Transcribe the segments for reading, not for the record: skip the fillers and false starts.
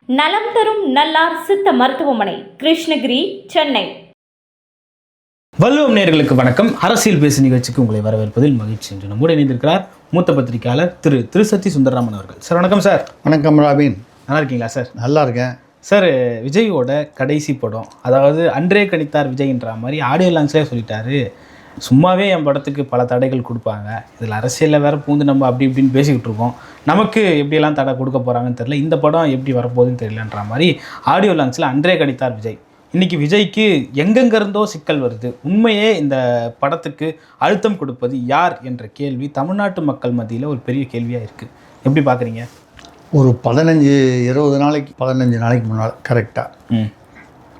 நலம் தரும் நல்லார் சித்த மருத்துவமனை, கிருஷ்ணகிரி, சென்னை. வல்லுவம் நேயர்களுக்கு வணக்கம். அரசியல் பேசு நிகழ்ச்சிக்கு உங்களை வரவேற்பதில் மகிழ்ச்சி. என்று நம்முடன் இணைந்திருக்கிறார் மூத்த பத்திரிகையாளர் திரு திருசத்தி சுந்தரராமன் அவர்கள். சார் வணக்கம். சார் வணக்கம் ராபின். நல்லா இருக்கீங்களா சார்? நல்லா இருக்கேன் சார். விஜயோட கடைசி படம், அதாவது அன்றே கணித்தார் விஜய்ன்ற மாதிரி ஆடியோ லான்ச்லேயே சொல்லிட்டாரு, சும்மாவே என் படத்துக்கு பல தடைகள் கொடுப்பாங்க, இதில் அரசியலில் வேறு பூந்து நம்ம அப்படி இப்படின்னு பேசிக்கிட்டு இருக்கோம், நமக்கு எப்படியெல்லாம் தடை கொடுக்க போகிறாங்கன்னு தெரியல, இந்த படம் எப்படி வரப்போகுதுன்னு தெரியலன்ற மாதிரி ஆடியோ லான்ச்சில் அன்றே கணித்தார் விஜய். இன்றைக்கி விஜய்க்கு எங்கெங்கிருந்தோ சிக்கல் வருது. உண்மையே இந்த படத்துக்கு அழுத்தம் கொடுப்பது யார் என்ற கேள்வி தமிழ்நாட்டு மக்கள் மத்தியில் ஒரு பெரிய கேள்வியாக இருக்குது. எப்படி பார்க்குறீங்க? ஒரு 15-20 நாளைக்கு முன்னால், கரெக்டாக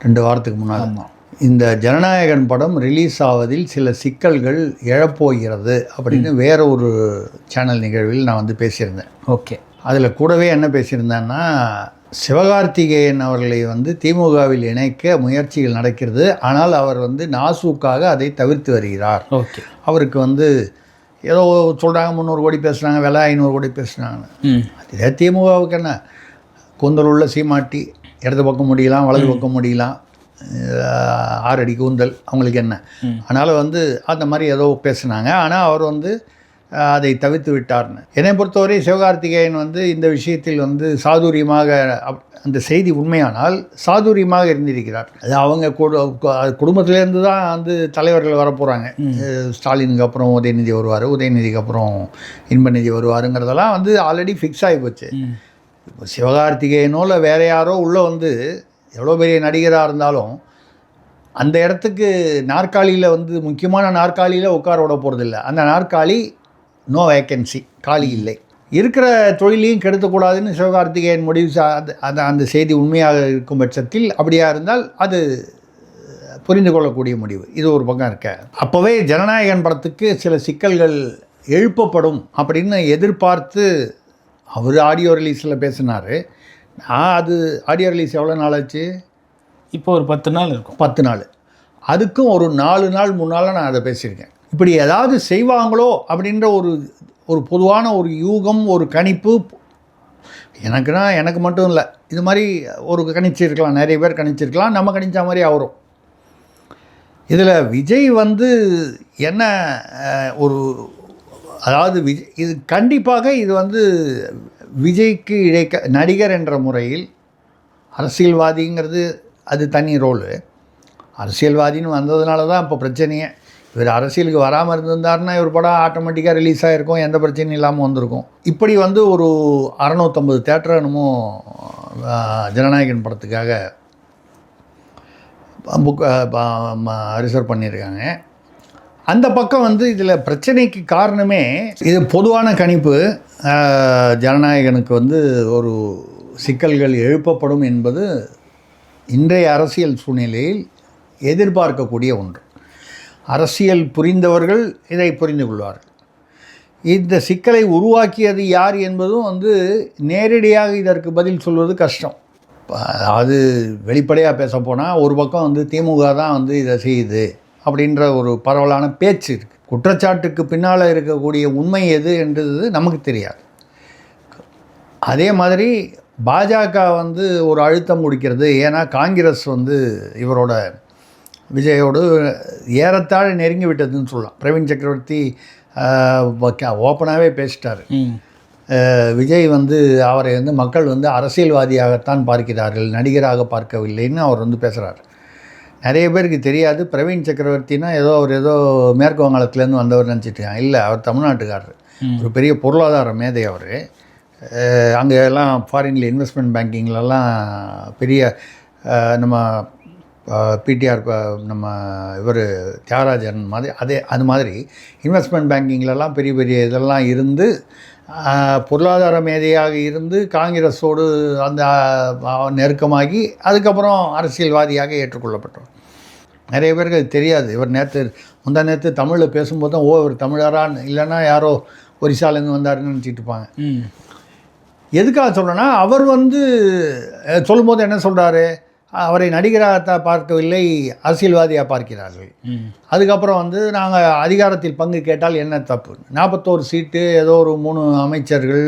2 வாரத்துக்கு முன்னால் இந்த ஜனநாயகன் படம் ரிலீஸ் ஆவதில் சில சிக்கல்கள் எழப்போகிறது அப்படின்னு வேற ஒரு சேனல் நிகழ்வில் நான் வந்து பேசியிருந்தேன். ஓகே. அதில் கூடவே என்ன பேசியிருந்தேன்னா, சிவகார்த்திகேயன் அவர்களை வந்து திமுகவில் இணைக்க முயற்சிகள் நடக்கிறது, ஆனால் அவர் வந்து நாசூக்காக அதை தவிர்த்து வருகிறார். ஓகே. அவருக்கு வந்து ஏதோ சொல்கிறாங்க 300 கோடி பேசுகிறாங்க, விலை 500 கோடி பேசுகிறாங்கன்னு. அதே திமுகவுக்கு என்ன, கூந்தல் உள்ள சீமாட்டி, இடது பக்கம் முடியலாம், வலது பக்கம் முடியலாம், 6 அடி கூந்தல், அவங்களுக்கு என்ன. அதனால் வந்து அந்த மாதிரி ஏதோ பேசுனாங்க. ஆனால் அவர் வந்து அதை தவிர்த்து விட்டார்னு. என்னை பொறுத்தவரை சிவகார்த்திகேயன் வந்து இந்த விஷயத்தில் வந்து சாதுரியமாக, அந்த செய்தி உண்மையானால் சாதுரியமாக இருந்திருக்கிறார். அது அவங்க குடும்பத்திலேருந்து தான் வந்து தலைவர்கள் வரப்போகிறாங்க. ஸ்டாலினுக்கு அப்புறம் உதயநிதி வருவார், உதயநிதிக்கு அப்புறம் இன்பநிதி வருவாருங்கிறதெல்லாம் வந்து ஆல்ரெடி ஃபிக்ஸ் ஆகி போச்சு. இப்போ சிவகார்த்திகேயனோ இல்லை வேறு யாரோ உள்ளே வந்து எவ்வளோ பெரிய நடிகராக இருந்தாலும் அந்த இடத்துக்கு நாற்காலியில் வந்து முக்கியமான நாற்காலியில் உட்கார விட போகிறதில்ல. அந்த நாற்காலி நோ வேக்கன்சி, காலி இல்லை. இருக்கிற தொழிலையும் கெடுத்தக்கூடாதுன்னு சிவகார்த்திகேயன் முடிவு. அந்த செய்தி உண்மையாக இருக்கும் பட்சத்தில், அப்படியா இருந்தால் அது புரிந்து கொள்ளக்கூடிய முடிவு. இது ஒரு பக்கம் இருக்க. அப்போவே ஜனநாயகன் படத்துக்கு சில சிக்கல்கள் எழுப்பப்படும் அப்படின்னு எதிர்பார்த்து அவர் ஆடியோ ரிலீஸில் பேசினார். அது ஆடியோ ரிலீஸ் எவ்வளோ நாள் ஆச்சு? இப்போ ஒரு 10 நாள் இருக்கும். 10 நாள். அதுக்கும் ஒரு 4 நாள் முன்னால் நான் அதை பேசியிருக்கேன். இப்படி ஏதாவது செய்வாங்களோ அப்படின்ற ஒரு பொதுவான ஒரு யூகம், ஒரு கணிப்பு எனக்கு மட்டும் இல்லை, இது மாதிரி ஒரு கணிச்சிருக்கலாம், நிறைய பேர் கணிச்சிருக்கலாம், நம்ம கணிச்ச மாதிரி அவரும். இதில் விஜய் வந்து என்ன ஒரு, அதாவது இது கண்டிப்பாக இது வந்து விஜய்க்கு நடிகர் என்ற முறையில், அரசியல்வாதிங்கிறது அது தனி ரோலு. அரசியல்வாதின்னு வந்ததுனால தான் இப்போ பிரச்சனையே. இவர் அரசியலுக்கு வராமல் இருந்திருந்தாருன்னா இவர் படம் ஆட்டோமேட்டிக்காக ரிலீஸ் ஆகிருக்கும், எந்த பிரச்சனையும் இல்லாமல் வந்திருக்கும். இப்படி வந்து ஒரு 650 தேட்டர் என்னமோ ஜனநாயகன் படத்துக்காக ரிசர்வ் பண்ணியிருக்காங்க. அந்த பக்கம் வந்து இதில் பிரச்சனைக்கு காரணமே இது பொதுவான கணிப்பு. ஜனநாயகனுக்கு வந்து ஒரு சிக்கல்கள் எழுப்பப்படும் என்பது இன்றைய அரசியல் சூழ்நிலையில் எதிர்பார்க்கக்கூடிய ஒன்று. அரசியல் புரிந்தவர்கள் இதை புரிந்து கொள்வார்கள். இந்த சிக்கலை உருவாக்கியது யார் என்பதும் வந்து நேரடியாக இதற்கு பதில் சொல்வது கஷ்டம். அது வெளிப்படையாக பேச போனால் ஒரு பக்கம் வந்து திமுக தான் வந்து இதை செய்யுது அப்படின்ற ஒரு பரவலான பேச்சு இருக்குது. குற்றச்சாட்டுக்கு பின்னால் இருக்கக்கூடிய உண்மை எது என்றது நமக்கு தெரியாது. அதே மாதிரி பாஜக வந்து ஒரு அழுத்தம் கொடுக்கிறது. ஏன்னா காங்கிரஸ் வந்து இவரோட விஜயோடு ஏறத்தாழ நெருங்கி விட்டதுன்னு சொல்லலாம். பிரவீன் சக்கரவர்த்தி ஓப்பனாகவே பேசிட்டார். விஜய் வந்து அவரை வந்து மக்கள் வந்து அரசியல்வாதியாகத்தான் பார்க்கிறார்கள், நடிகராக பார்க்கவில்லைன்னு அவர் வந்து பேசுகிறார். நிறைய பேருக்கு தெரியாது, பிரவீன் சக்கரவர்த்தினா அவர் ஏதோ மேற்கு வங்காளத்துலேருந்து வந்தவர் நினச்சிட்டாங்க. இல்லை, அவர் தமிழ்நாட்டுக்காரர், ஒரு பெரிய பொருளாதார மேதை. அவர் அங்கே எல்லாம் ஃபாரினில் இன்வெஸ்ட்மெண்ட் பேங்கிங்லலாம் பெரிய நம்ம பிடிஆர், நம்ம இவர் தியாகராஜன் மாதிரி அது மாதிரி இன்வெஸ்ட்மெண்ட் பேங்கிங்லலாம் பெரிய பெரிய இதெல்லாம் இருந்து பொருளாதார மேதையாக இருந்து காங்கிரஸோடு அந்த நெருக்கமாகி அதுக்கப்புறம் அரசியல்வாதியாக ஏற்றுக்கொள்ளப்பட்டவர். நிறைய பேருக்கு அது தெரியாது. இவர் முந்தா நேற்று தமிழில் பேசும்போது தான் இவர் தமிழரான்னு, இல்லைன்னா யாரோ ஒரிசாலேருந்து வந்தாருன்னு நினச்சிட்டு இருப்பாங்க. எதுக்காக சொல்கிறேன்னா, அவர் வந்து சொல்லும்போது என்ன சொல்கிறாரு, அவரை நடிகராக பார்க்கவில்லை, அரசியல்வாதியாக பார்க்கிறார்கள். அதுக்கப்புறம் வந்து நாங்கள் அதிகாரத்தில் பங்கு கேட்டால் என்ன தப்பு? 41 சீட்டு, ஏதோ ஒரு 3 அமைச்சர்கள்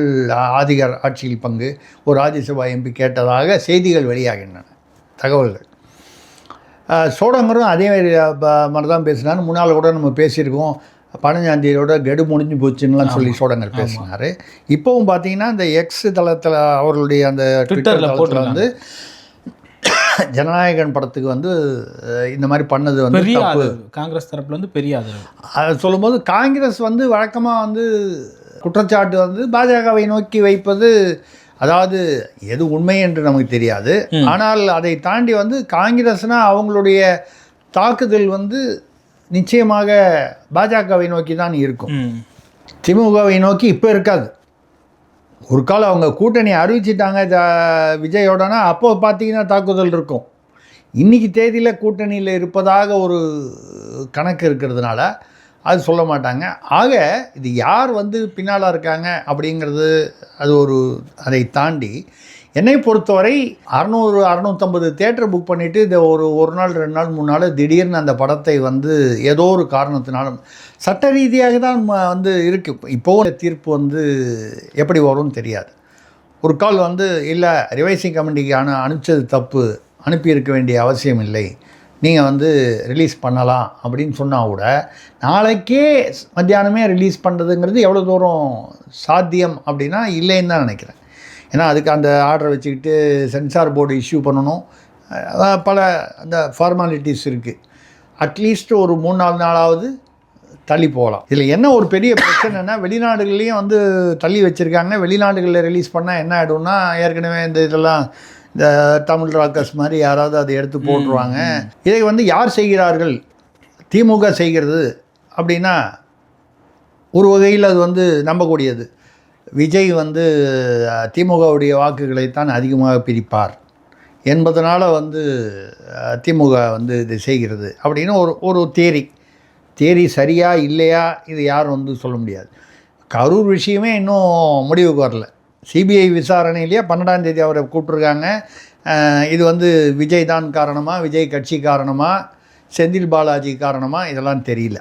அதிகார ஆட்சியில் பங்கு, ஒரு ராஜ்யசபா எம்பி கேட்டதாக செய்திகள் வெளியாகின்றன, தகவல்கள். சோடங்கரும் அதே மாதிரி தான் பேசினார். முன்னால் கூட நம்ம பேசியிருக்கோம், 15ஆம் கெடு முடிஞ்சு போச்சுன்னுலாம் சொல்லி சோடங்கர் பேசினார். இப்போவும் பார்த்தீங்கன்னா இந்த எக்ஸ் தளத்தில் அவர்களுடைய அந்த ட்விட்டர் தளத்தில் வந்து ஜனநாயகன் படத்துக்கு வந்து இந்த மாதிரி பண்ணது வந்து தப்பு. காங்கிரஸ் தரப்புல வந்து பெரிய ஆதரவு. அதை சொல்லும்போது காங்கிரஸ் வந்து வழக்கமாக வந்து குற்றச்சாட்டு வந்து பாஜகவை நோக்கி வைப்பது, அதாவது எது உண்மை என்று நமக்கு தெரியாது, ஆனால் அதை தாண்டி வந்து காங்கிரஸ்னால் அவங்களுடைய தாக்குதல் வந்து நிச்சயமாக பாஜகவை நோக்கி தான் இருக்கும். திமுகவை நோக்கி இப்போ இருக்காது. ஒரு காலம் அவங்க கூட்டணி அறிவிச்சிட்டாங்க விஜயோடனா, அப்போ பார்த்தீங்கன்னா தாக்குதல் இருக்கும். இன்றைக்கி தேதியில் கூட்டணியில் இருப்பதாக ஒரு கணக்கு இருக்கிறதுனால அது சொல்ல மாட்டாங்க. ஆக இது யார் வந்து பின்னால் இருக்காங்க அப்படிங்கிறது அது ஒரு, அதை தாண்டி என்னை பொறுத்தவரை 600-650 தேட்டர் புக் பண்ணிவிட்டு இந்த ஒரு நாள் 2 நாள் 3 நாள் திடீர்னு அந்த படத்தை வந்து ஏதோ ஒரு காரணத்தினாலும் சட்ட ரீதியாக தான் வந்து இருக்குது. இப்போவும் தீர்ப்பு வந்து எப்படி வரும்னு தெரியாது. ஒரு கால் வந்து இல்லை ரிவைசிங் கமிட்டிக்கு அனுப்பிச்சது தப்பு, அனுப்பியிருக்க வேண்டிய அவசியம் இல்லை, நீங்கள் வந்து ரிலீஸ் பண்ணலாம் அப்படின்னு சொன்னால் கூட நாளைக்கே மத்தியானமே ரிலீஸ் பண்ணுறதுங்கிறது எவ்வளோ தூரம் சாத்தியம் அப்படின்னா இல்லைன்னு தான் நினைக்கிறேன். ஏன்னா அதுக்கு அந்த ஆர்டரை வச்சுக்கிட்டு சென்சார் போர்டு இஷ்யூ பண்ணணும், பல அந்த ஃபார்மாலிட்டிஸ் இருக்குது. அட்லீஸ்ட் ஒரு 3-4 நாளாவது தள்ளி போகலாம். இதில் என்ன ஒரு பெரிய பிரச்சனைனா, வெளிநாடுகள்லேயும் வந்து தள்ளி வச்சுருக்காங்க. வெளிநாடுகளில் ரிலீஸ் பண்ணால் என்ன ஆகிடும்னா, ஏற்கனவே இந்த இதெல்லாம் இந்த தமிழ் ராக்கர்ஸ் மாதிரி யாராவது அதை எடுத்து போட்டுருவாங்க. இதை வந்து யார் செய்கிறார்கள்? திமுக செய்கிறது அப்படின்னா ஒரு வகையில் அது வந்து நம்பக்கூடியது. விஜய் வந்து திமுகவுடைய வாக்குகளைத்தான் அதிகமாக பிரிப்பார் என்பதனால் வந்து திமுக வந்து இது செய்கிறது அப்படின்னு ஒரு தேரி சரியா இல்லையா இது யாரும் வந்து சொல்ல முடியாது. கரூர் விஷயமே இன்னும் முடிவுக்கு வரல. சிபிஐ விசாரணையிலேயே 12ஆம் தேதி அவரை கூப்பிட்ருக்காங்க. இது வந்து விஜய் தான் காரணமாக, விஜய் கட்சி காரணமாக, செந்தில் பாலாஜி காரணமாக, இதெல்லாம் தெரியல.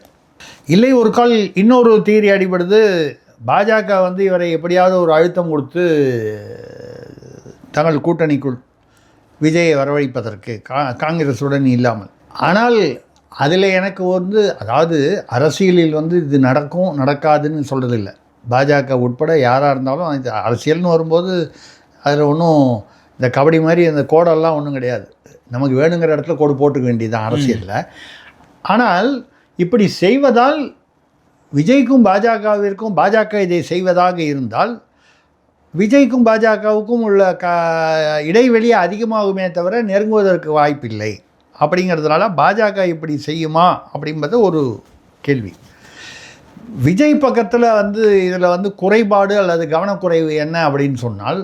இல்லை ஒரு கால் இன்னொரு தியரி அடிபடுது, பாஜக வந்து இவரை எப்படியாவது ஒரு அழுத்தம் கொடுத்து தங்கள் கூட்டணிக்குள் விஜயை வரவழைப்பதற்கு, காங்கிரஸுடன் இல்லாமல். ஆனால் அதில் எனக்கு வந்து, அதாவது அரசியலில் வந்து இது நடக்கும் நடக்காதுன்னு சொல்கிறதில்லை. பாஜக உட்பட யாராக இருந்தாலும் இது அரசியல்னு வரும்போது அதில் ஒன்றும் இந்த கபடி மாதிரி அந்த கோடெல்லாம் ஒன்றும் கிடையாது. நமக்கு வேணுங்கிற இடத்துல கோடு போட்டுக்க வேண்டியதுதான் அரசியலில். ஆனால் இப்படி செய்வதால் விஜய்க்கும் பாஜகவிற்கும், பாஜக இதை செய்வதாக இருந்தால் விஜய்க்கும் பாஜகவுக்கும் உள்ள இடைவெளி அதிகமாகுமே தவிர நெருங்குவதற்கு வாய்ப்பில்லை. அப்படிங்கிறதுனால பாஜக இப்படி செய்யுமா அப்படிங்கிறது ஒரு கேள்வி. விஜய் பக்கத்தில் வந்து இதில் வந்து குறைபாடு அல்லது கவனக்குறைவு என்ன அப்படின்னு சொன்னால்,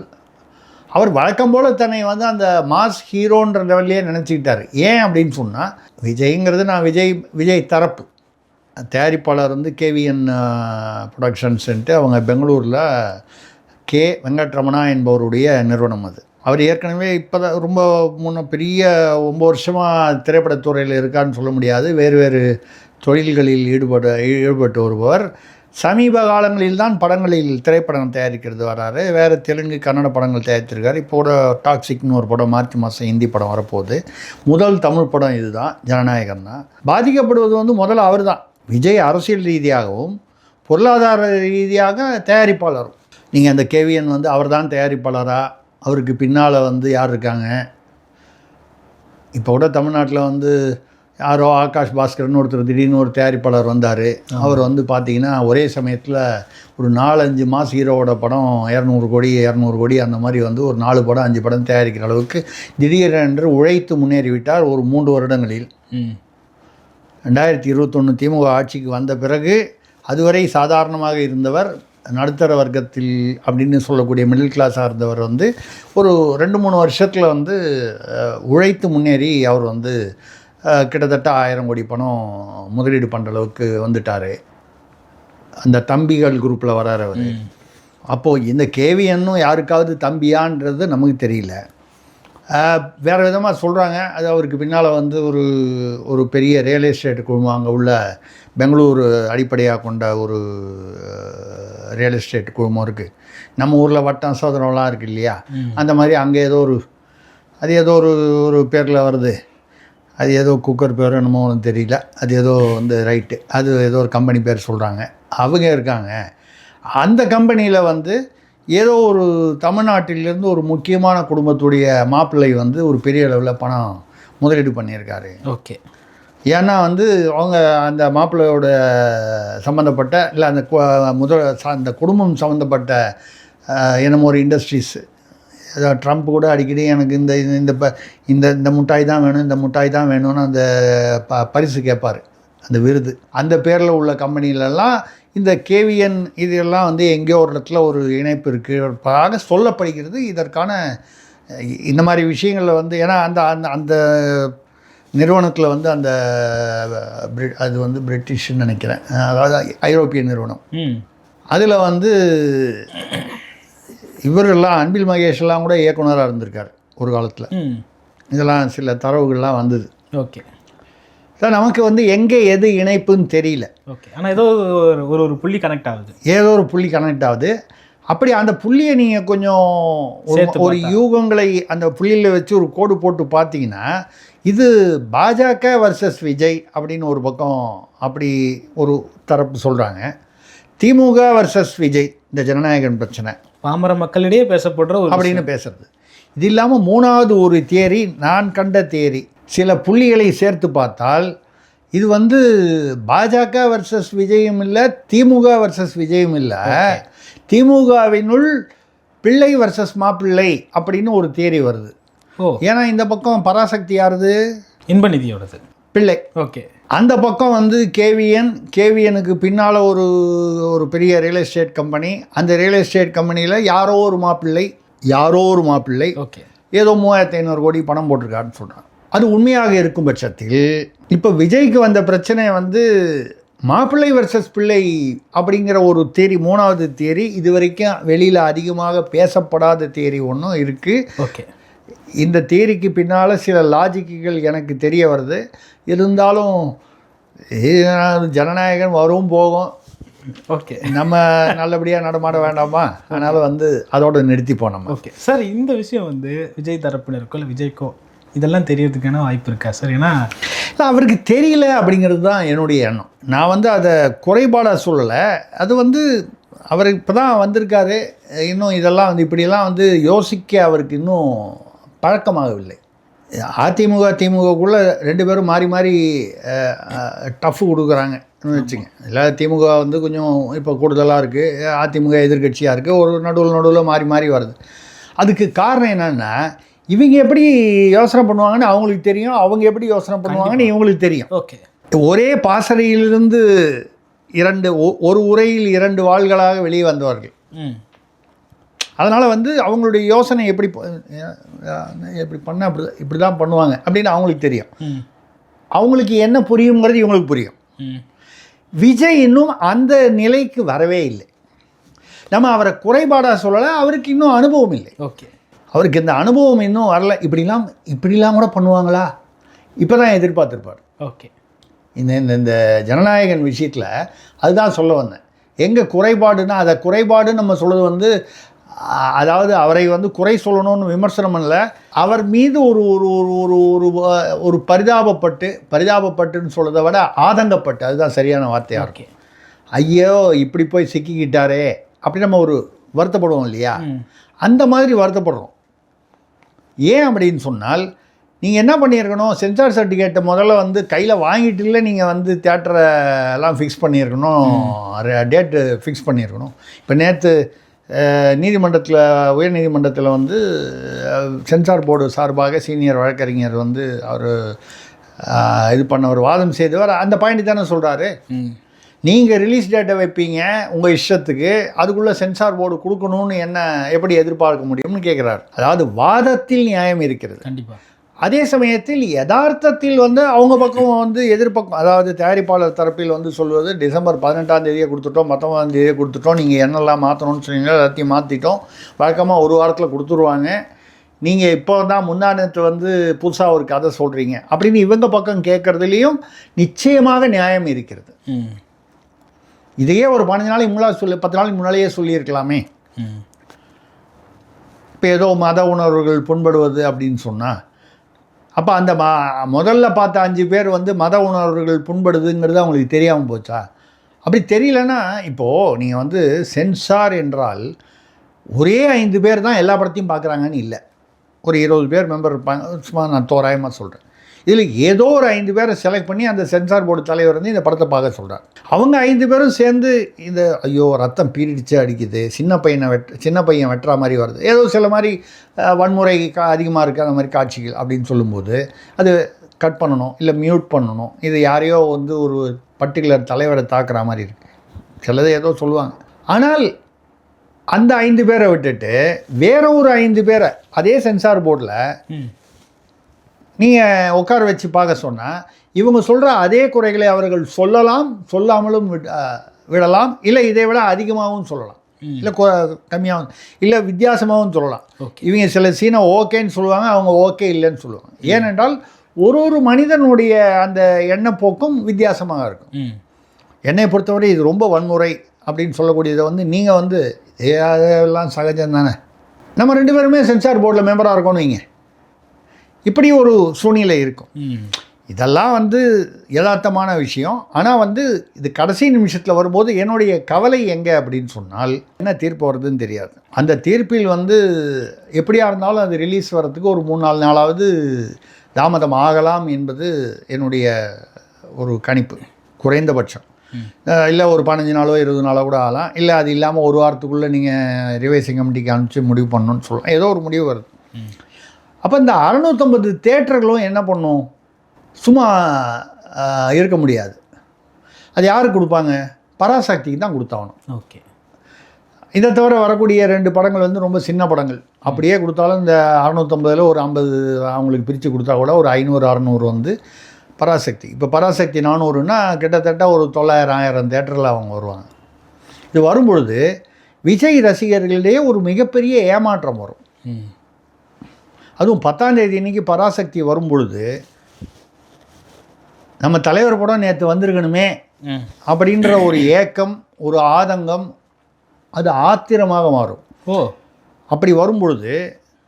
அவர் வழக்கம் போல் தன்னை வந்து அந்த மாஸ் ஹீரோன்ற லெவல்லையே நினச்சிக்கிட்டார். ஏன் அப்படின்னு சொன்னால், விஜய்ங்கிறது நான் விஜய் தரப்பு தயாரிப்பாளர் வந்து கேவிஎன் ப்ரொடக்ஷன்ஸ்ன்ட்டு அவங்க பெங்களூரில் கே வெங்கட்ரமணா என்பவருடைய நிறுவனம் அது. அவர் ஏற்கனவே இப்போ தான் ரொம்ப பெரிய 9 வருஷமாக திரைப்படத்துறையில் இருக்கான்னு சொல்ல முடியாது. வேறு தொழில்களில் ஈடுபட்டு வருபவர். சமீப காலங்களில் தான் திரைப்படம் தயாரிக்கிறது வராரு. வேறு தெலுங்கு கன்னட படங்கள் தயாரித்திருக்காரு. இப்போ கூட டாக்ஸிக்னு ஒரு படம் மார்ச் மாதம் ஹிந்தி படம் வரப்போகுது. முதல் தமிழ் படம் இதுதான், ஜனநாயகன் தான். பாதிக்கப்படுவது வந்து முதல்ல அவர் தான். விஜய் அரசியல் ரீதியாகவும் பொருளாதார ரீதியாக தயாரிப்பாளரும். நீங்கள் அந்த கேவிஎன் வந்து அவர் தான் தயாரிப்பாளராக, அவருக்கு பின்னால் வந்து யார் இருக்காங்க? இப்போ கூட தமிழ்நாட்டில் வந்து யாரோ ஆகாஷ் பாஸ்கர்னு ஒருத்தர் திடீர்னு ஒரு தயாரிப்பாளர் வந்தார். அவர் வந்து பார்த்திங்கன்னா ஒரே சமயத்தில் ஒரு 4-5 மாஸ் ஹீரோவோட படம் 200 கோடி அந்த மாதிரி வந்து ஒரு 4 படம் 5 படம் தயாரிக்கிற அளவுக்கு திடீரென்று உழைத்து முன்னேறிவிட்டார் ஒரு 3 வருடங்களில். 2021 திமுக ஆட்சிக்கு வந்த பிறகு அதுவரை சாதாரணமாக இருந்தவர், நடுத்தர வர்க்கத்தில் அப்படின்னு சொல்லக்கூடிய மிடில் கிளாஸாக இருந்தவர் வந்து ஒரு 2-3 வருஷத்தில் வந்து உழைத்து முன்னேறி அவர் வந்து கிட்டத்தட்ட 1000 கோடி பணம் முதலீடு பண்ணுற அளவுக்கு வந்துட்டார். அந்த தம்பிகள் குரூப்பில் வரார் அவர். அப்போது இந்த கேவிஎன்னும் யாருக்காவது தம்பியான்றது நமக்கு தெரியல. வேறு விதமாக சொல்கிறாங்க. அது அவருக்கு பின்னால் வந்து ஒரு பெரிய ரியல் எஸ்டேட் குழுமம், அங்கே உள்ள பெங்களூரு அடிப்படையாக கொண்ட ஒரு ரியல் எஸ்டேட் குழுமம் இருக்குது. நம்ம ஊரில் வட்டம் சோதனம்லாம் இருக்குது இல்லையா, அந்த மாதிரி அங்கே ஏதோ ஒரு பேரில் வருது. அது ஏதோ குக்கர் பேர் என்னமோ ஒன்றும் தெரியல. அது ஏதோ வந்து ரைட்டு, அது ஏதோ ஒரு கம்பெனி பேர் சொல்கிறாங்க. அவங்க இருக்காங்க. அந்த கம்பெனியில் வந்து ஏதோ ஒரு தமிழ்நாட்டிலேருந்து ஒரு முக்கியமான குடும்பத்துடைய மாப்பிள்ளை வந்து ஒரு பெரிய அளவில் பணம் முதலீடு பண்ணியிருக்காரு. ஓகே. ஏன்னா வந்து அவங்க அந்த மாப்பிள்ளையோட சம்மந்தப்பட்ட இல்லை அந்த குடும்பம் சம்மந்தப்பட்ட என்னமோ ஒரு இண்டஸ்ட்ரீஸ். ஏதாவது ட்ரம்ப் கூட அடிக்கடி எனக்கு இந்த முட்டாய் தான் வேணும், இந்த முட்டாய் தான் வேணும்னு அந்த பரிசு கேட்பார், அந்த விருது. அந்த பேரில் உள்ள கம்பெனிலெல்லாம் இந்த கேவிஎன் இதெல்லாம் வந்து எங்கேயோ ஒரு இடத்துல ஒரு இணைப்பு இருக்குது சொல்லப்படுகிறது. இதற்கான இந்த மாதிரி விஷயங்களில் வந்து ஏன்னா அந்த நிறுவனத்தில் வந்து அது வந்து பிரிட்டிஷ்ன்னு நினைக்கிறேன், அதாவது ஐரோப்பிய நிறுவனம். அதில் வந்து இவரெல்லாம் அன்பில் மகேஷ்லாம் கூட இயக்குனராக இருந்திருக்கார் ஒரு காலத்தில். இதெல்லாம் சில தரவுகள்லாம் வந்தது. ஓகே சார், நமக்கு வந்து எங்கே எது இணைப்புன்னு தெரியல. ஓகே. ஆனால் ஏதோ ஒரு புள்ளி கனெக்ட் ஆகுது, ஏதோ ஒரு புள்ளி கனெக்ட் ஆகுது. அப்படி அந்த புள்ளியை நீங்கள் கொஞ்சம் ஒரு யூகங்களை அந்த புள்ளியில் வச்சு ஒரு கோடு போட்டு பார்த்தீங்கன்னா, இது பாஜக வர்சஸ் விஜய் அப்படின்னு ஒரு பக்கம் அப்படி ஒரு தரப்பு சொல்கிறாங்க. திமுக வர்சஸ் விஜய், இந்த ஜனநாயகன் பிரச்சனை பாமர மக்களிடையே பேசப்படுற அப்படின்னு பேசுறது. இது இல்லாமல் மூணாவது ஒரு தியரி, நான் கண்ட தியரி, சில புள்ளிகளை சேர்த்து பார்த்தால் இது வந்து பாஜக வர்சஸ் விஜயும் இல்லை, திமுக வர்சஸ் விஜயும் இல்லை, திமுகவினுள் பிள்ளை வர்சஸ் மாப்பிள்ளை அப்படின்னு ஒரு தியரி வருது. ஏன்னா இந்த பக்கம் பராசக்தி யாருது? இன்பநிதியோடது பிள்ளை. ஓகே. அந்த பக்கம் வந்து கேவிஎனுக்கு பின்னால் ஒரு பெரிய ரியல் எஸ்டேட் கம்பெனி. அந்த ரியல் எஸ்டேட் கம்பெனியில் யாரோ ஒரு மாப்பிள்ளை ஓகே ஏதோ 3500 கோடி பணம் போட்டிருக்காருன்னு சொல்கிறாங்க. அது உண்மையாக இருக்கும் பட்சத்தில் இப்போ விஜய்க்கு வந்த பிரச்சனை வந்து மாப்பிள்ளை வர்சஸ் பிள்ளை அப்படிங்கிற ஒரு தியரி, மூணாவது தியரி, இது வரைக்கும் வெளியில் அதிகமாக பேசப்படாத தியரி ஒன்றும் இருக்குது. ஓகே. இந்த தியரிக்கு பின்னால் சில லாஜிக்குகள் எனக்கு தெரிய வருது. இருந்தாலும் ஜனநாயகன் வரும் போகும். ஓகே. நம்ம நல்லபடியாக நடமாட வேண்டாமா? அதனால் வந்து அதோடு நிறுத்தி போனோம். ஓகே சார், இந்த விஷயம் வந்து விஜய் தரப்பினருக்கோ இல்லை விஜய்க்கோ இதெல்லாம் தெரியறதுக்கான வாய்ப்பு இருக்கா சார்? ஏன்னா அவருக்கு தெரியல அப்படிங்கிறது தான் என்னுடைய எண்ணம். நான் வந்து அதை குறைபாடாக சொல்லலை. அது வந்து அவர் இப்போ தான் வந்திருக்காரு. இன்னும் இதெல்லாம் வந்து இப்படியெல்லாம் வந்து யோசிக்க அவருக்கு இன்னும் பழக்கமாகவில்லை. அதிமுக திமுகக்குள்ளே 2 பேரும் மாறி மாறி டஃப் கொடுக்குறாங்கன்னு வச்சுங்க. இல்லை, திமுக வந்து கொஞ்சம் இப்போ கூடுதலாக இருக்குது, அதிமுக எதிர்கட்சியாக இருக்குது, ஒரு நடுவில் மாறி மாறி வருது. அதுக்கு காரணம் என்னென்னா, இவங்க எப்படி யோசனை பண்ணுவாங்கன்னு அவங்களுக்கு தெரியும், அவங்க எப்படி யோசனை பண்ணுவாங்கன்னு இவங்களுக்கு தெரியும். ஓகே. ஒரே பாசறையிலிருந்து ஒரு உரையில் 2 வாள்களாக வெளியே வந்தவர்கள். அதனால் வந்து அவங்களுடைய யோசனை எப்படி பண்ண இப்படி தான் பண்ணுவாங்க அப்படின்னு அவங்களுக்கு தெரியும். அவங்களுக்கு என்ன புரியுங்கிறது இவங்களுக்கு புரியும். விஜய் இன்னும் அந்த நிலைக்கு வரவே இல்லை. நம்ம அவரை குறைபாடாக சொல்லலை, அவருக்கு இன்னும் அனுபவம் இல்லை. ஓகே. அவருக்கு இந்த அனுபவம் இன்னும் வரல. இப்படிலாம் கூட பண்ணுவாங்களா, இப்போ தான் எதிர்பார்த்துருப்பார். ஓகே. இந்த ஜனநாயகன் விஷயத்தில் அதுதான் சொல்ல வந்தேன். எங்கே குறைபாடுன்னா, அதை குறைபாடுன்னு நம்ம சொல்கிறது வந்து, அதாவது அவரை வந்து குறை சொல்லணும்னு விமர்சனம் பண்ணல, அவர் மீது ஒரு ஒரு ஒரு ஒரு ஒரு பரிதாபப்பட்டுன்னு சொல்கிறத விட ஆதங்கப்பட்டு, அதுதான் சரியான வார்த்தையாக இருக்கும். ஐயோ இப்படி போய் சிக்கிக்கிட்டாரே அப்படி நம்ம ஒரு வருத்தப்படுவோம் இல்லையா, அந்த மாதிரி வருத்தப்படுறோம். ஏன் அப்படின்னு சொன்னால், நீங்கள் என்ன பண்ணியிருக்கணும், சென்சார் சர்டிஃபிகேட்டை முதல்ல வந்து கையில் வாங்கிட்டு இல்லை, நீங்கள் வந்து தியேட்டரை எல்லாம் ஃபிக்ஸ் பண்ணியிருக்கணும், டேட்டு ஃபிக்ஸ் பண்ணியிருக்கணும். இப்போ நேற்று உயர் நீதிமன்றத்தில் வந்து சென்சார் போர்டு சார்பாக சீனியர் வழக்கறிஞர் வந்து அவர் இது பண்ணவர், வாதம் செய்தவர் அந்த பாயிண்ட் தானே சொல்கிறாரு. நீங்கள் ரிலீஸ் டேட்டை வைப்பீங்க உங்கள் இஷ்டத்துக்கு, அதுக்குள்ளே சென்சார் போர்டு கொடுக்கணும்னு எப்படி எதிர்பார்க்க முடியும்னு கேட்குறாரு. அதாவது வாதத்தில் நியாயம் இருக்கிறது கண்டிப்பாக. அதே சமயத்தில் யதார்த்தத்தில் வந்து அவங்க பக்கம் வந்து எதிர்பக்கம், அதாவது தயாரிப்பாளர் தரப்பில் வந்து சொல்வது டிசம்பர் 18ஆம் தேதியை கொடுத்துட்டோம், 19ஆம் தேதியை கொடுத்துட்டோம், நீங்கள் என்னெல்லாம் மாற்றணும்னு சொன்னீங்க எல்லாத்தையும் மாற்றிட்டோம், வழக்கமாக ஒரு வாரத்தில் கொடுத்துருவாங்க, நீங்கள் இப்போ தான் முந்தானத்து வந்து புதுசாக ஒரு கதை சொல்கிறீங்க அப்படின்னு இவங்க பக்கம் கேட்குறதுலேயும் நிச்சயமாக நியாயம் இருக்கிறது. இதையே ஒரு 15 நாளைக்கு முன்னாடி 10 நாளைக்கு முன்னாலேயே சொல்லியிருக்கலாமே. இப்போ ஏதோ மத உணர்வுகள் புண்படுவது அப்படின்னு சொன்னால், அப்போ அந்த முதல்ல பார்த்த 5 பேர் வந்து மத உணர்வுகள் புண்படுதுங்கிறது அவங்களுக்கு தெரியாமல் போச்சா? அப்படி தெரியலன்னா, இப்போது நீங்கள் வந்து சென்சார் என்றால் ஒரே 5 பேர் தான் எல்லா படத்தையும் பார்க்குறாங்கன்னு இல்லை. ஒரு 20 பேர் மெம்பர் இருப்பாங்க. சும்மா நான் தோராயமாக சொல்கிறேன். இதில் ஏதோ ஒரு 5 பேரை செலக்ட் பண்ணி அந்த சென்சார் போர்டு தலைவர் வந்து இந்த படத்தை பார்க்க சொல்கிறார். அவங்க 5 பேரும் சேர்ந்து இந்த ஐயோ ரத்தம் பீரிடிச்சு அடிக்குது, சின்ன பையன் வெட்டுற மாதிரி வருது, ஏதோ சில மாதிரி வன்முறை அதிகமாக இருக்குது அந்த மாதிரி காட்சிகள் அப்படின்னு சொல்லும்போது அது கட் பண்ணணும், இல்லை மியூட் பண்ணணும். இது யாரையோ வந்து ஒரு பர்டிகுலர் தலைவரை தாக்குற மாதிரி இருக்குது. சிலது ஏதோ சொல்லுவாங்க. ஆனால் அந்த 5 பேரை விட்டுட்டு வேற ஒரு 5 பேரை அதே சென்சார் போர்டில் நீங்கள் உட்கார வச்சு பார்க்க சொன்னால் இவங்க சொல்கிற அதே குறைகளை அவர்கள் சொல்லலாம், சொல்லாமலும் விடலாம், இல்லை இதை விட அதிகமாகவும் சொல்லலாம், இல்லை கம்மியாகவும், இல்லை வித்தியாசமாகவும் சொல்லலாம். இவங்க சில சீனை ஓகேன்னு சொல்லுவாங்க, அவங்க ஓகே இல்லைன்னு சொல்லுவாங்க. ஏனென்றால் ஒரு மனிதனுடைய அந்த எண்ணப்போக்கும் வித்தியாசமாக இருக்கும். என்னை பொறுத்தவரை இது ரொம்ப வன்முறை அப்படின்னு சொல்லக்கூடியதை வந்து நீங்கள் வந்து அதெல்லாம் சகஜம் தானே, நம்ம 2 பேருமே சென்சார் போர்டில் மெம்பராக இருக்கோன்னு வைங்க, இப்படி ஒரு சூழ்நிலை இருக்கும். இதெல்லாம் வந்து யதார்த்தமான விஷயம். ஆனால் வந்து இது கடைசி நிமிஷத்தில் வரும்போது என்னுடைய கவலை எங்கே அப்படின்னு சொன்னால், என்ன தீர்ப்பு வருதுன்னு தெரியாது. அந்த தீர்ப்பில் வந்து எப்படியா இருந்தாலும் அது ரிலீஸ் வர்றதுக்கு ஒரு 3-4 நாளாவது தாமதம் ஆகலாம் என்பது என்னுடைய ஒரு கணிப்பு, குறைந்தபட்சம். இல்லை ஒரு 15 நாளோ 20 நாளோ கூட ஆகலாம். இல்லை அது இல்லாமல் ஒரு வாரத்துக்குள்ளே நீங்கள் ரிவைசிங் கமிட்டிக்கு அனுப்பிச்சு முடிவு பண்ணணும்னு சொல்லலாம். ஏதோ ஒரு முடிவு வருது. அப்போ இந்த 650 தேட்டர்களும் என்ன பண்ணும்? சும்மா இருக்க முடியாது. அது யாருக்கு கொடுப்பாங்க? பராசக்திக்கு தான் கொடுத்தாகணும். ஓகே. இதை தவிர வரக்கூடிய 2 படங்கள் வந்து ரொம்ப சின்ன படங்கள். அப்படியே கொடுத்தாலும் இந்த 650 ஒரு 50 அவங்களுக்கு பிரித்து கொடுத்தா கூட ஒரு 500-600 வந்து பராசக்தி. இப்போ பராசக்தி 400ன்னா கிட்டத்தட்ட ஒரு 900-1000 தேட்டரில் அவங்க வருவாங்க. இது வரும்பொழுது விஜய் ரசிகர்களிடையே ஒரு மிகப்பெரிய ஏமாற்றம் வரும். அதுவும் 10ஆம் தேதி அன்றைக்கி பராசக்தி வரும்பொழுது நம்ம தலைவர் படம் நேற்று வந்திருக்கணுமே அப்படின்ற ஒரு ஏக்கம், ஒரு ஆதங்கம், அது ஆத்திரமாக மாறும். அப்படி வரும்பொழுது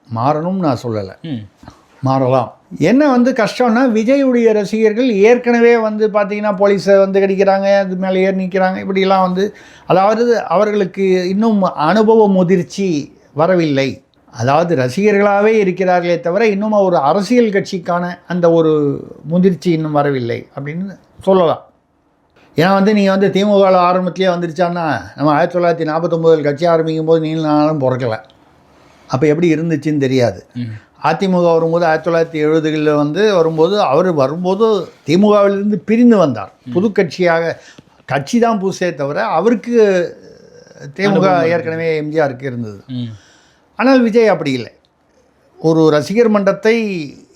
மாறணும்னு நான் சொல்லலை, மாறலாம். என்ன வந்து கஷ்டம்னா, விஜயுடைய ரசிகர்கள் ஏற்கனவே வந்து பார்த்திங்கன்னா போலீஸை வந்து கடிக்கிறாங்க, அது மேலே ஏறி நிற்கிறாங்க, இப்படிலாம் வந்து அதாவது அவர்களுக்கு இன்னும் அனுபவ முதிர்ச்சி வரவில்லை. அதாவது ரசிகர்களாகவே இருக்கிறார்களே தவிர இன்னும் ஒரு அரசியல் கட்சிக்கான அந்த ஒரு முதிர்ச்சி இன்னும் வரவில்லை அப்படின்னு சொல்லலாம். ஏன்னா வந்து நீங்கள் வந்து திமுக ஆரம்பத்திலே வந்துருச்சான்னா, நம்ம 1949 கட்சி ஆரம்பிக்கும் போது நீங்களும் பிறக்கலை. அப்போ எப்படி இருந்துச்சுன்னு தெரியாது. அதிமுக வரும்போது 1970களில் வந்து வரும்போது திமுகவிலிருந்து பிரிந்து வந்தார். புது கட்சி தான் புதுசே தவிர அவருக்கு திமுக ஏற்கனவே எம்ஜிஆருக்கு இருந்தது. ஆனால் விஜய் அப்படி இல்லை. ஒரு ரசிகர் மன்றத்தை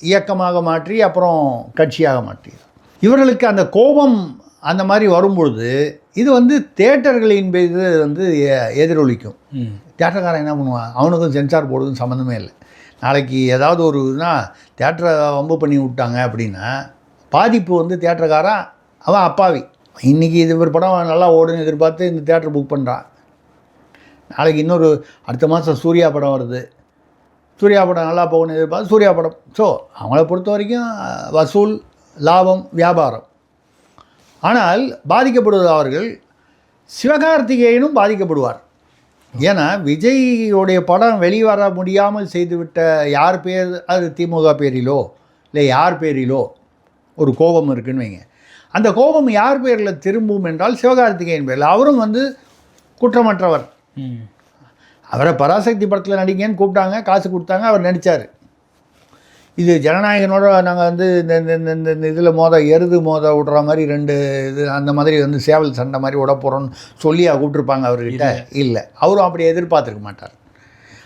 இயக்கமாக மாற்றி அப்புறம் கட்சியாக மாற்றி, இவர்களுக்கு அந்த கோபம் அந்த மாதிரி வரும்பொழுது இது வந்து தேட்டர்களின் மீது வந்து எதிரொலிக்கும். தேட்டர்காரன் என்ன பண்ணுவான்? அவனுக்கும் சென்சார் போர்டுக்கும் சம்மந்தமே இல்லை. நாளைக்கு ஏதாவது ஒரு தேட்டரை வம்பு பண்ணி விட்டாங்க அப்படின்னா பாதிப்பு வந்து தேட்டர்காரன் அவன் அப்பாவி. இன்றைக்கி இது ஒரு படம் நல்லா ஓடுன்னு எதிர்பார்த்து இந்த தேட்டர் புக் பண்ணுறான். நாளைக்கு அடுத்த மாதம் சூர்யா படம் வருது, சூர்யா படம் நல்லா போகணும்னு எதிர்பார்த்து சூர்யா படம். ஸோ அவங்கள பொறுத்த வரைக்கும் வசூல், லாபம், வியாபாரம். ஆனால் பாதிக்கப்படுவது அவர்கள். சிவகார்த்திகேயனும் பாதிக்கப்படுவார். ஏன்னா விஜய்யோடைய படம் வெளிவர முடியாமல் செய்துவிட்ட யார் பேர், அது திமுக பேரிலோ இல்லை யார் பேரிலோ ஒரு கோபம் இருக்குன்னு வைங்க. அந்த கோபம் யார் பேரில் திரும்பும் என்றால் சிவகார்த்திகேயன் பேரில். அவரும் வந்து குற்றமற்றவர். அவரை பராசக்தி படத்தில் நடிங்கன்னு கூப்பிட்டாங்க, காசு கொடுத்தாங்க, அவர் நடித்தார். இது ஜனநாயகனோட நாங்கள் வந்து இந்த இதில் எருது விடுற மாதிரி 2 இது அந்த மாதிரி வந்து சேவல் சண்டை மாதிரி விட போகிறோன்னு சொல்லியா கூப்பிட்ருப்பாங்க அவர்கிட்ட? இல்லை, அவரும் அப்படி எதிர்பார்த்துருக்க மாட்டார்.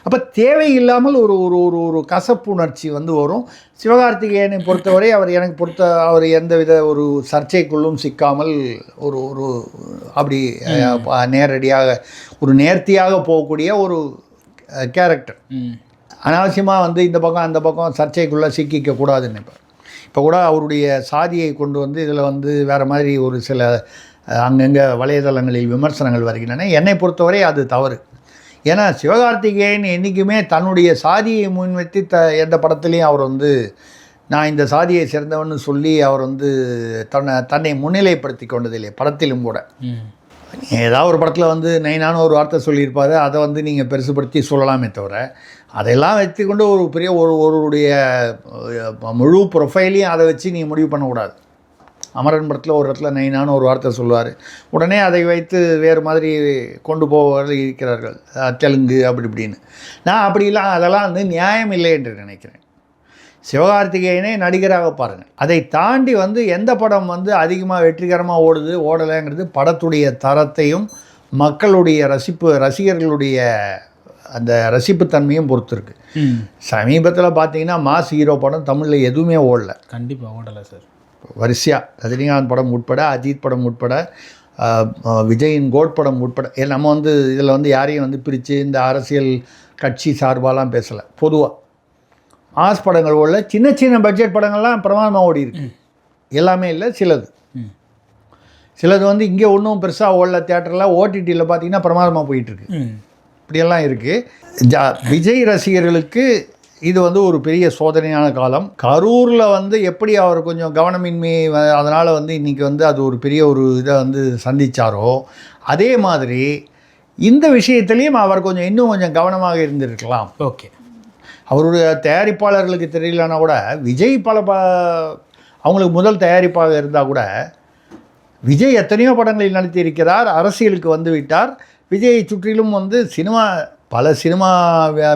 அப்போ தேவையில்லாமல் ஒரு ஒரு ஒரு ஒரு கசப்புணர்ச்சி வந்து வரும். சிவகார்த்திகேயனை பொறுத்தவரை அவர் எந்தவித ஒரு சர்ச்சைக்குள்ளும் சிக்காமல் ஒரு அப்படி நேரடியாக ஒரு நேர்த்தியாக போகக்கூடிய ஒரு கேரக்டர். அனாவசியமாக வந்து இந்த பக்கம் அந்த பக்கம் சர்ச்சைக்குள்ளே சிக்கிக்க கூடாதுன்னு இப்போ கூட அவருடைய சாதியை கொண்டு வந்து இதில் வந்து வேறு மாதிரி ஒரு சில அங்கங்கே வலைதளங்களில் விமர்சனங்கள் வருகின்றன. என்னை பொறுத்தவரை அது தவறு. ஏன்னா சிவகார்த்திகேயன் என்றைக்குமே தன்னுடைய சாதியை முன்வைத்து எந்த படத்துலேயும் அவர் வந்து நான் இந்த சாதியை சேர்ந்தவன்னு சொல்லி அவர் வந்து தன்னை முன்னிலைப்படுத்தி கொண்டதில்லை. படத்திலும் கூட ஏதாவது ஒரு படத்தில் வந்து நைனான ஒரு வார்த்தை சொல்லியிருப்பார், அதை வந்து நீங்கள் பெருசுப்படுத்தி சொல்லலாமே தவிர அதெல்லாம் வைத்துக்கொண்டு ஒரு பெரிய ஒருவருடைய முழு ப்ரொஃபைலையும் அதை வச்சு நீங்கள் முடிவு பண்ணக்கூடாது. அமரன் படத்தில் ஒரு இடத்துல நைனான ஒரு வார்த்தை சொல்லுவார், உடனே அதை வைத்து வேறு மாதிரி கொண்டு போவர்கள் இருக்கிறார்கள், தெலுங்கு அப்படி இப்படின்னு. நான் அப்படிலாம் அதெல்லாம் வந்து நியாயம் இல்லை என்று நினைக்கிறேன். சிவகார்த்திகேயனே நடிகராக பாருங்கள். அதை தாண்டி வந்து எந்த படம் வந்து அதிகமாக வெற்றிகரமாக ஓடலைங்கிறது படத்துடைய தரத்தையும் மக்களுடைய ரசிகர்களுடைய அந்த ரசிப்புத்தன்மையும் பொறுத்து இருக்குது. சமீபத்தில் பார்த்தீங்கன்னா மாஸ் ஹீரோ படம் தமிழில் எதுவுமே ஓடலை. கண்டிப்பாக ஓடலை சார். வரிசையாக ரஜினிகாந்த் படம் உட்பட, அஜித் படம் உட்பட, விஜயின் கோட் படம் உட்பட நம்ம வந்து இதில் வந்து யாரையும் வந்து பிரித்து இந்த அரசியல் கட்சி சார்பாலாம் பேசலை. பொதுவாக மாஸ் படங்கள் ஓடல. சின்ன சின்ன பட்ஜெட் படங்கள்லாம் பிரமாதமாக ஓடி இருக்கு. எல்லாமே இல்லை, சிலது வந்து இங்கே ஒன்றும் பெருசாக ஓடல. தியேட்டரில் ஓடிடியில் பார்த்தீங்கன்னா பிரமாதமாக போயிட்டுருக்கு. இப்படியெல்லாம் இருக்குது. விஜய் ரசிகர்களுக்கு இது வந்து ஒரு பெரிய சோதனையான காலம். கரூரில் வந்து எப்படி அவர் கொஞ்சம் கவனமின்மை, அதனால் வந்து இன்றைக்கி வந்து அது ஒரு பெரிய ஒரு இதை வந்து சந்தித்தாரோ, அதே மாதிரி இந்த விஷயத்துலேயும் அவர் இன்னும் கொஞ்சம் கவனமாக இருந்திருக்கலாம். ஓகே, அவருடைய தயாரிப்பாளர்களுக்கு தெரியலனா கூட விஜய் அவங்களுக்கு முதல் தயாரிப்பாக இருந்தால் கூட விஜய் எத்தனையோ படங்களில் நடித்திருக்கிறார், அரசியலுக்கு வந்து விட்டார். விஜயை சுற்றிலும் வந்து பல சினிமா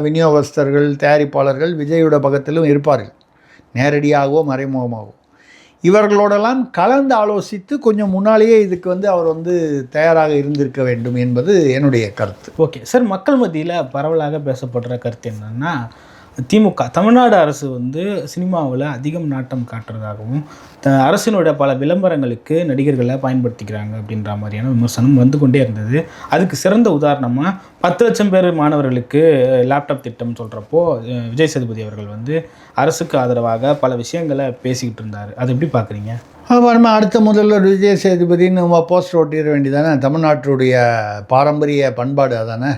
விநியோகஸ்தர்கள், தயாரிப்பாளர்கள் விஜயோட பக்கத்திலும் இருப்பார்கள், நேரடியாகவோ மறைமுகமாகவோ. இவர்களோடெல்லாம் கலந்து ஆலோசித்து கொஞ்சம் முன்னாலேயே இதுக்கு வந்து அவர் வந்து தயாராக இருந்திருக்க வேண்டும் என்பது என்னுடைய கருத்து. ஓகே சார், மக்கள் மத்தியில் பரவலாக பேசப்படுற கருத்து என்னென்னா, திமுக தமிழ்நாடு அரசு வந்து சினிமாவில் அதிகம் நாட்டம் காட்டுறதாகவும் அரசினுடைய பல விளம்பரங்களுக்கு நடிகர்களை பயன்படுத்திக்கிறாங்க அப்படின்ற மாதிரியான விமர்சனம் வந்து கொண்டே இருந்தது. அதுக்கு சிறந்த உதாரணமாக 10 லட்சம் பேர் மாணவர்களுக்கு லேப்டாப் திட்டம் சொல்கிறப்போ விஜய் சேதுபதி அவர்கள் வந்து அரசுக்கு ஆதரவாக பல விஷயங்களை பேசிக்கிட்டு இருந்தார். அது எப்படி பார்க்குறீங்க? அப்புறமா அடுத்த முதல்வர் விஜய் சேதுபதினு போஸ்டர் ஒட்டிட வேண்டியதானே. தமிழ்நாட்டுடைய பாரம்பரிய பண்பாடு அதானே.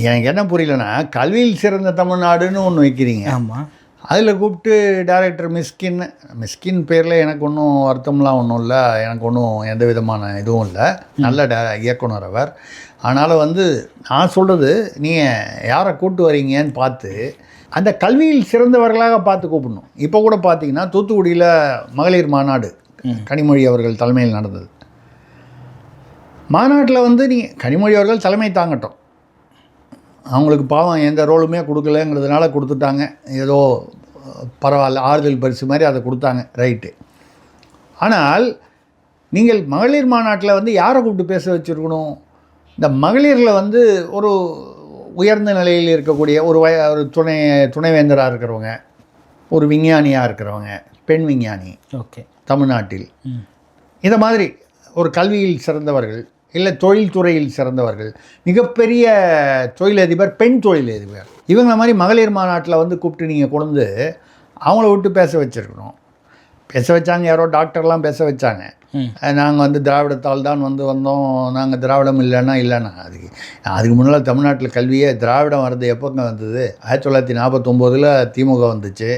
எனக்கு என்ன புரியலன்னா, கல்வியில் சிறந்த தமிழ்நாடுன்னு ஒன்று வைக்கிறீங்க. ஆமாம், அதில் கூப்பிட்டு டைரக்டர் மிஸ்கின் பேரில் எனக்கு ஒன்றும் வருத்தம்லாம் ஒன்றும் இல்லை, எனக்கு ஒன்றும் எந்த விதமான இதுவும் இல்லை, நல்ல இயக்குனர் அவர். ஆனாலும் வந்து நான் சொல்கிறது, நீங்கள் யாரை கூப்பிட்டு வரீங்கன்னு பார்த்து அந்த கல்வியில் சிறந்தவர்களாக பார்த்து கூப்பிடணும். இப்போ கூட பார்த்தீங்கன்னா தூத்துக்குடியில் மகளிர் மாநாடு கனிமொழி அவர்கள் தலைமையில் நடந்தது. மாநாட்டில் வந்து கனிமொழி அவர்கள் தலைமை தாங்கட்டும், அவங்களுக்கு பாவம் எந்த ரோலுமே கொடுக்கலங்கிறதுனால கொடுத்துட்டாங்க, ஏதோ பரவாயில்ல ஆறுதல் பரிசு மாதிரி அதை கொடுத்தாங்க, ரைட்டு. ஆனால் நீங்கள் மகளிர் மாநாட்டில் வந்து யாரை கூப்பிட்டு பேச வச்சுருக்கணும்? இந்த மகளிரில் வந்து ஒரு உயர்ந்த நிலையில் இருக்கக்கூடிய ஒரு துணைவேந்தராக இருக்கிறவங்க, ஒரு விஞ்ஞானியாக இருக்கிறவங்க, பெண் விஞ்ஞானி, ஓகே, தமிழ்நாட்டில் இந்த மாதிரி ஒரு கல்வியில் சிறந்தவர்கள், இல்லை தொழில்துறையில் சிறந்தவர்கள், மிகப்பெரிய தொழிலதிபர், பெண் தொழிலதிபர், இவங்கள மாதிரி மகளிர் மாநாட்டில் வந்து கூப்பிட்டு நீங்கள் கொண்டு அவங்கள விட்டு பேச வச்சுருக்கணும். பேச வச்சாங்க, யாரோ டாக்டர்லாம் பேச வச்சாங்க. நாங்கள் வந்து திராவிடத்தால் தான் வந்தோம், நாங்கள் திராவிடம் இல்லைன்னா அதுக்கு முன்னால் தமிழ்நாட்டில் கல்வியே திராவிடம் வர்றது எப்போங்க வந்தது? 1949 திமுக வந்துச்சு,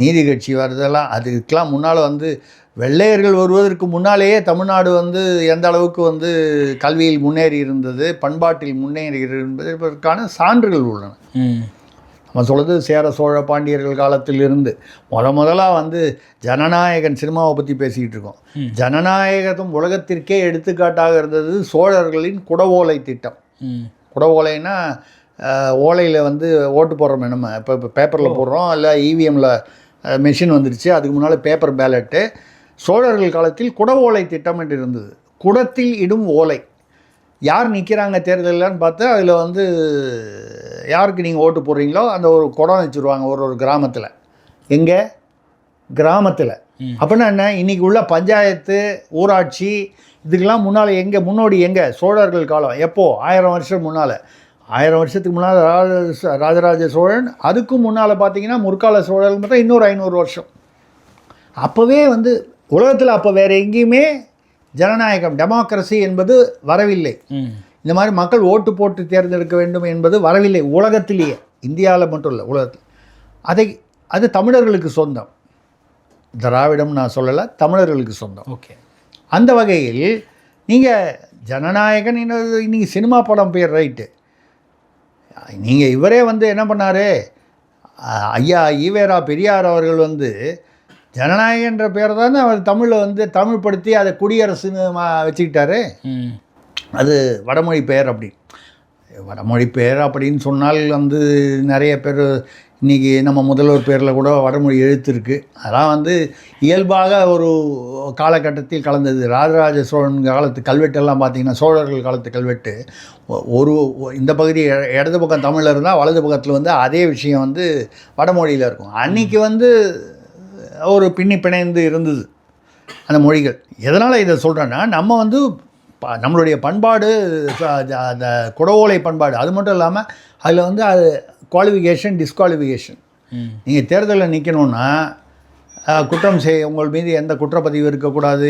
நீதி கட்சி வர்றதெல்லாம் அதுக்கெலாம் முன்னால் வந்து வெள்ளையர்கள் வருவதற்கு முன்னாலேயே தமிழ்நாடு வந்து எந்த அளவுக்கு வந்து கல்வியில் முன்னேறி இருந்தது, பண்பாட்டில் முன்னேறி இருந்ததற்கான சான்றுகள் உள்ளன. நம்ம சொல்கிறது சேர சோழ பாண்டியர்கள் காலத்தில் இருந்து முதலாக வந்து ஜனநாயகன் சினிமாவை பற்றி பேசிக்கிட்டு இருக்கோம். ஜனநாயகத்தும் உலகத்திற்கே எடுத்துக்காட்டாக இருந்தது சோழர்களின் குடவோலை திட்டம். குடவோலைன்னா ஓலையில் வந்து ஓட்டு போடுறோம், நம்ம இப்போ பேப்பரில் போடுறோம், இல்லை இவிஎம்மில் மெஷின் வந்துடுச்சு, அதுக்கு முன்னால் பேப்பர் பேலட்டு. சோழர்கள் காலத்தில் குடவோலை திட்டம் என்று இருந்தது. குடத்தில் இடும் ஓலை, யார் நிற்கிறாங்க தேர்தலான்னு பார்த்தா அதில் வந்து யாருக்கு நீங்கள் ஓட்டு போடுறீங்களோ அந்த ஒரு குடம் வச்சுருவாங்க ஒரு கிராமத்தில். எங்கே கிராமத்தில் அப்படின்னா என்ன, இன்றைக்கி உள்ள பஞ்சாயத்து, ஊராட்சி இதுக்கெல்லாம் முன்னால் முன்னோடி எங்கே? சோழர்கள் காலம். எப்போது? 1000 வருஷம் முன்னால். 1000 வருஷத்துக்கு முன்னால் ராஜராஜ சோழன், அதுக்கும் முன்னால் பார்த்தீங்கன்னா முற்கால சோழர்கள் மட்டும் இன்னொரு 500 வருஷம். அப்போவே வந்து உலகத்தில் அப்போ வேறு எங்கேயுமே ஜனநாயகம் டெமோக்ரஸி என்பது வரவில்லை. இந்த மாதிரி மக்கள் ஓட்டு போட்டு தேர்ந்தெடுக்க வேண்டும் என்பது வரவில்லை உலகத்திலேயே, இந்தியாவில் மட்டும் இல்லை உலகத்தில். அது தமிழர்களுக்கு சொந்தம். திராவிடம் நான் சொல்லலை, தமிழர்களுக்கு சொந்தம். ஓகே. அந்த வகையில் நீங்கள் ஜனநாயகன் இன்றைக்கி சினிமா படம் பேர் ரைட்டு. நீங்கள் இவரே வந்து என்ன பண்ணார், ஐயா ஈவேரா பெரியார் அவர்கள் வந்து ஜனநாயகன்ற பேரை தானே அவர் தமிழில் வந்து தமிழ் படுத்தி அதை குடியரசுன்னு வச்சுக்கிட்டாரு. அது வடமொழி பெயர். அப்படி வடமொழி பெயர் அப்படின்னு சொன்னால் வந்து நிறைய பேர் இன்றைக்கி நம்ம முதல்வர் பேரில் கூட வடமொழி எழுத்து இருக்குது. அதெல்லாம் வந்து இயல்பாக ஒரு காலகட்டத்தில் கலந்தது. ராஜராஜ சோழன் காலத்து கல்வெட்டெல்லாம் பார்த்திங்கன்னா, சோழர்கள் காலத்து கல்வெட்டு இந்த பகுதி இடது பக்கம் தமிழில் இருந்தால் வலது பக்கத்தில் வந்து அதே விஷயம் வந்து வடமொழியில் இருக்கும். அன்றைக்கி வந்து ஒரு பிணைந்து இருந்தது அந்த மொழிகள். எதனால் இதை சொல்கிறேன்னா, நம்ம வந்து நம்மளுடைய பண்பாடு, அந்த குடவோலை பண்பாடு, அது மட்டும் இல்லாமல் அதில் வந்து அது குவாலிஃபிகேஷன் டிஸ்குவாலிஃபிகேஷன். நீங்கள் தேர்தலில் நிற்கணுன்னா குற்றம் உங்கள் மீது எந்த குற்றப்பதிவு இருக்கக்கூடாது,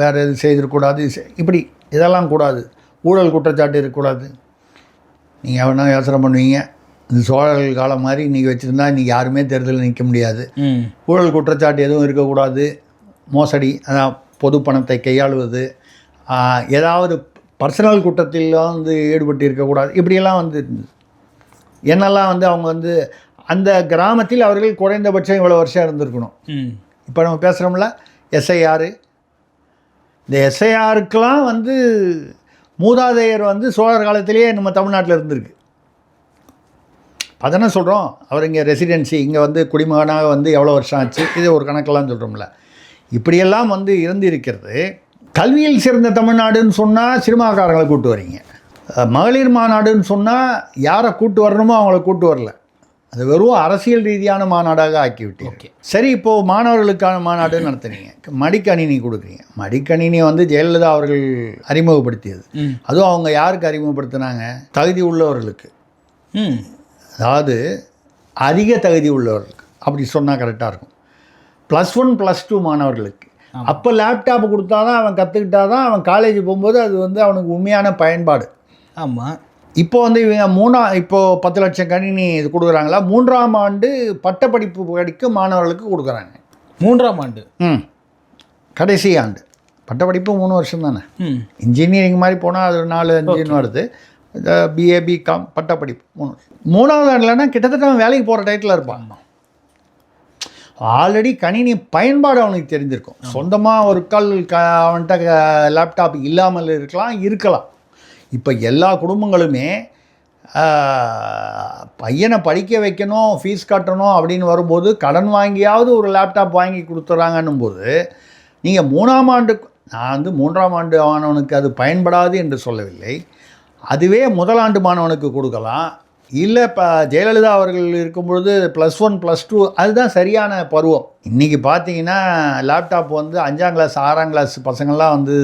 வேறு எது செய்திருக்கக்கூடாது, இப்படி இதெல்லாம் கூடாது. ஊழல் குற்றச்சாட்டு இருக்கக்கூடாது. நீங்கள் எவனா யோசனை பண்ணுவீங்க, இந்த சோழர்கள் காலம் மாதிரி இன்றைக்கி வச்சுருந்தா இன்றைக்கி யாருமே தேர்தலில் நிற்க முடியாது. ஊழல் குற்றச்சாட்டு எதுவும் இருக்கக்கூடாது. மோசடி, அதான் பொது பணத்தை கையாளுவது, ஏதாவது பர்சனல் குற்றத்தில் வந்து ஈடுபட்டு இருக்கக்கூடாது. இப்படியெல்லாம் வந்து என்னெல்லாம் வந்து அவங்க வந்து அந்த கிராமத்தில் அவர்கள் குறைந்தபட்சம் இவ்வளோ வருஷம் இருந்திருக்கணும். இப்போ நம்ம பேசுகிறோம்ல எஸ்ஐஆர், இந்த எஸ்ஐஆருக்கெலாம் வந்து மூதாதையர் வந்து சோழர் காலத்திலேயே நம்ம தமிழ்நாட்டில் இருந்திருக்கு. அதானே சொல்கிறோம். அவர் இங்கே ரெசிடென்சி, இங்கே வந்து குடிமகனாக வந்து எவ்வளோ வருஷம் ஆச்சு, இது ஒரு கணக்கெல்லாம் சொல்கிறோம்ல. இப்படியெல்லாம் வந்து இருந்திருக்கிறது. கல்வியில் சிறந்த தமிழ்நாடுன்னு சொன்னால் சினிமாக்காரங்களை கூட்டு வரீங்க. மகளிர் மாநாடுன்னு சொன்னால் யாரை கூட்டு வரணுமோ அவங்கள கூட்டு வரல. அது வெறும் அரசியல் ரீதியான மாநாடாக ஆக்கிவிட்டீங்க. சரி, இப்போது மாணவர்களுக்கான மாநாடுன்னு நடத்துறீங்க, மடிக்கணினி கொடுக்குறீங்க. மடிக்கணினி வந்து ஜெயலலிதா அவர்கள் அறிமுகப்படுத்தியது. அதுவும் அவங்க யாருக்கு அறிமுகப்படுத்தினாங்க? தகுதி உள்ளவர்களுக்கு, அதாவது அதிக தகுதி உள்ளவர்களுக்கு. அப்படி சொன்னால் கரெக்டாக இருக்கும். +1 +2 மாணவர்களுக்கு. அப்போ லேப்டாப் கொடுத்தா தான் அவன் கற்றுக்கிட்டா தான் அவன் காலேஜ் போகும்போது அது வந்து அவனுக்கு உண்மையான பயன்பாடு. ஆமாம். இப்போ வந்து இவங்க இப்போ 10 லட்சம் கணினி இது கொடுக்குறாங்களா? 3ஆம் ஆண்டு பட்டப்படிப்பு படிக்கும் மாணவர்களுக்கு கொடுக்குறாங்க. 3ஆம் ஆண்டு கடைசி ஆண்டு. பட்டப்படிப்பு 3 வருஷம் தானே. இன்ஜினியரிங் மாதிரி போனால் அது 4-5 வருது. பிஏ பிகாம் பட்டப்படிப்பு 3 வருஷம். 3ஆவது ஆண்டுலன்னா கிட்டத்தட்ட அவன் வேலைக்கு போகிற டைட்டில் இருப்பான். ஆல்ரெடி கணினி பயன்பாடு அவனுக்கு தெரிஞ்சிருக்கும். சொந்தமாக ஒரு அவன்கிட்ட லேப்டாப் இல்லாமல் இருக்கலாம். இப்போ எல்லா குடும்பங்களுமே பையனை படிக்க வைக்கணும், ஃபீஸ் கட்டணும் அப்படின்னு வரும்போது கடன் வாங்கியாவது ஒரு லேப்டாப் வாங்கி கொடுத்துட்றாங்கன்னும் போது, நீங்கள் 3ஆம் ஆண்டு, நான் வந்து 3ஆம் ஆண்டு மாணவனுக்கு அது பயன்படாது என்று சொல்லவில்லை. அதுவே முதலாண்டு மாணவனுக்கு கொடுக்கலாம். இல்லை, இப்போ ஜெயலலிதா அவர்கள் இருக்கும்பொழுது +1 +2 அதுதான் சரியான பருவம். இன்றைக்கி பார்த்தீங்கன்னா லேப்டாப் வந்து 5ஆம் கிளாஸ் 6ஆம் கிளாஸ் பசங்கள்லாம் வந்து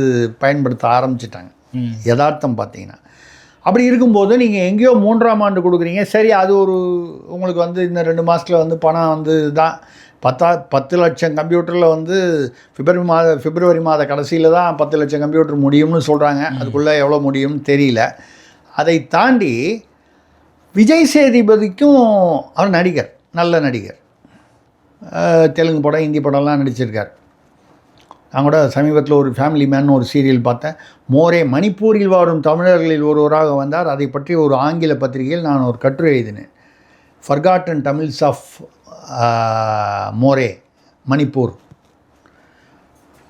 பயன்படுத்த ஆரம்பிச்சிட்டாங்க. யதார்த்தம் பார்த்தீங்கன்னா அப்படி இருக்கும்போது நீங்கள் எங்கேயோ 3ஆம் ஆண்டு கொடுக்குறீங்க. சரி, அது ஒரு உங்களுக்கு வந்து இந்த 2 மாதத்தில் வந்து பணம் வந்து தான் 10 லட்சம் கம்ப்யூட்டரில் வந்து பிப்ரவரி மாத கடைசியில் தான் 10 லட்சம் கம்ப்யூட்டர் முடியும்னு சொல்கிறாங்க. அதுக்குள்ளே எவ்வளோ முடியும்னு தெரியல. அதை தாண்டி விஜய் சேதுபதிக்கும் அவர் நடிகர், நல்ல நடிகர். தெலுங்கு படம், ஹிந்தி படம்லாம் நடிச்சிருக்கார். நான் கூட சமீபத்தில் ஒரு ஃபேமிலி மேன் ஒரு சீரியல் பார்த்தேன். மோரே மணிப்பூரில் வாழும் தமிழர்களில் ஒருவராக வந்தார். அதை பற்றி ஒரு ஆங்கில பத்திரிகையில் நான் ஒரு கட்டுரை எழுதினேன். Forgotten Tamils of Moreh, Manipur.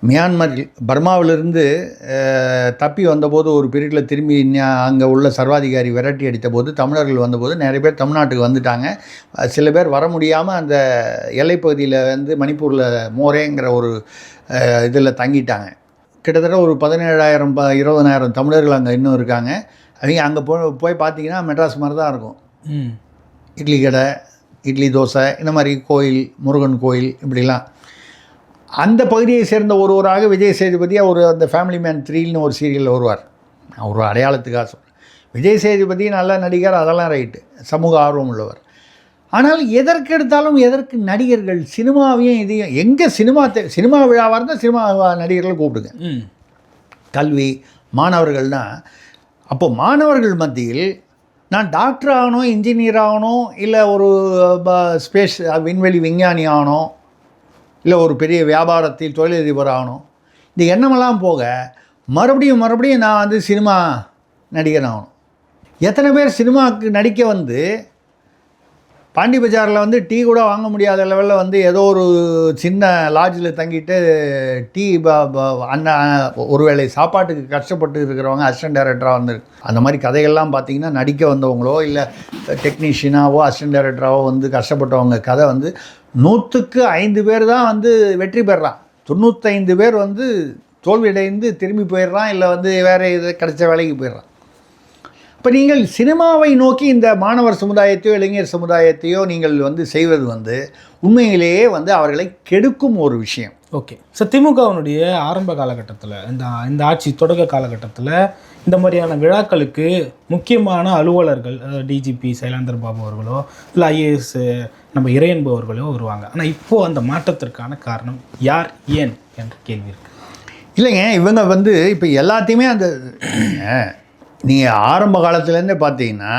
மியான்மரில் பர்மாவிலிருந்து தப்பி வந்தபோது ஒரு பீரியடில் திரும்பி அங்கே உள்ள சர்வாதிகாரி விரட்டி அடித்த போது தமிழர்கள் வந்தபோது நிறைய பேர் தமிழ்நாட்டுக்கு வந்துட்டாங்க. சில பேர் வர முடியாமல் அந்த எல்லைப்பகுதியில் வந்து மணிப்பூரில் மோரேங்கிற ஒரு இதில் தங்கிட்டாங்க. கிட்டத்தட்ட ஒரு 17,000 20,000 தமிழர்கள் அங்கே இன்னும் இருக்காங்க. அவங்க அங்கே போய் பார்த்தீங்கன்னா மெட்ராஸ் மாதிரி தான் இருக்கும். இட்லி கடை, இட்லி தோசை, இந்த மாதிரி கோயில், முருகன் கோயில், இப்படிலாம். அந்த பகுதியை சேர்ந்த ஒருவராக விஜய் சேதுபதி ஒரு அந்த ஃபேமிலி மேன் 3ன்னு ஒரு சீரியலில் வருவார். நான் ஒரு அடையாளத்துக்காக சொல்கிறேன். விஜய் சேதுபதி நல்ல நடிகர், அதெல்லாம் ரைட்டு, சமூக ஆர்வம் உள்ளவர். ஆனால் எதற்கு நடிகர்கள் சினிமாவையும் இதையும் எங்கே சினிமா விழாவாக இருந்தால் சினிமா நடிகர்களை கூப்பிடுங்க. கல்வி மாணவர்கள்னால் அப்போ மாணவர்கள் மத்தியில் நான் டாக்டர் ஆகணும், இன்ஜினியர் ஆகணும், இல்லை ஒரு ஸ்பேஸ் விண்வெளி விஞ்ஞானி ஆகணும், இல்லை ஒரு பெரிய வியாபாரத்தில் தொழிலதிபர் ஆகணும், இந்த எண்ணமெல்லாம் போக மறுபடியும் நான் வந்து சினிமா நடிகன் ஆகணும். எத்தனை பேர் சினிமாவுக்கு நடிக்க வந்து பாண்டி பஜாரில் வந்து டீ கூட வாங்க முடியாத லெவலில் வந்து ஏதோ ஒரு சின்ன லாட்ஜில் தங்கிட்டு டீ ஒருவேளை சாப்பாட்டுக்கு கஷ்டப்பட்டு இருக்கிறவங்க அசிஸ்டன்ட் டைரக்டராக வந்து அந்த மாதிரி கதைகள்லாம் பார்த்திங்கன்னா நடிக்க வந்தவங்களோ இல்லை டெக்னீஷியனாவோ அசிஸ்டன்ட் டைரக்டராகவோ வந்து கஷ்டப்பட்டவங்க கதை வந்து 100க்கு 5 பேர் தான் வந்து வெற்றி பெறான். 95 பேர் வந்து தோல்வியடைந்து திரும்பி போயிடுறான், இல்லை வந்து வேறு இது கிடைச்ச வேலைக்கு போயிடுறான். இப்போ நீங்கள் சினிமாவை நோக்கி இந்த மாணவர் சமுதாயத்தையோ இளைஞர் சமுதாயத்தையோ நீங்கள் வந்து செய்வது வந்து உண்மையிலேயே வந்து அவர்களை கெடுக்கும் ஒரு விஷயம். ஓகே. ஸோ திமுகவினுடைய ஆரம்ப காலகட்டத்தில் இந்த ஆட்சி தொடக்க காலகட்டத்தில் இந்த மாதிரியான விழாக்களுக்கு முக்கியமான அலுவலர்கள், டிஜிபி சைலேந்தர் பாபு அவர்களோ இல்லை ஐஏஎஸ் நம்ம இறையன்பு அவர்களோ வருவாங்க. ஆனால் இப்போது அந்த மாற்றத்திற்கான காரணம் யார், ஏன் என்ற கேள்வி இருக்குது. இல்லைங்க, இவங்க வந்து இப்போ எல்லாத்தையுமே அந்த நீங்கள் ஆரம்ப காலத்துலேருந்தே பார்த்தீங்கன்னா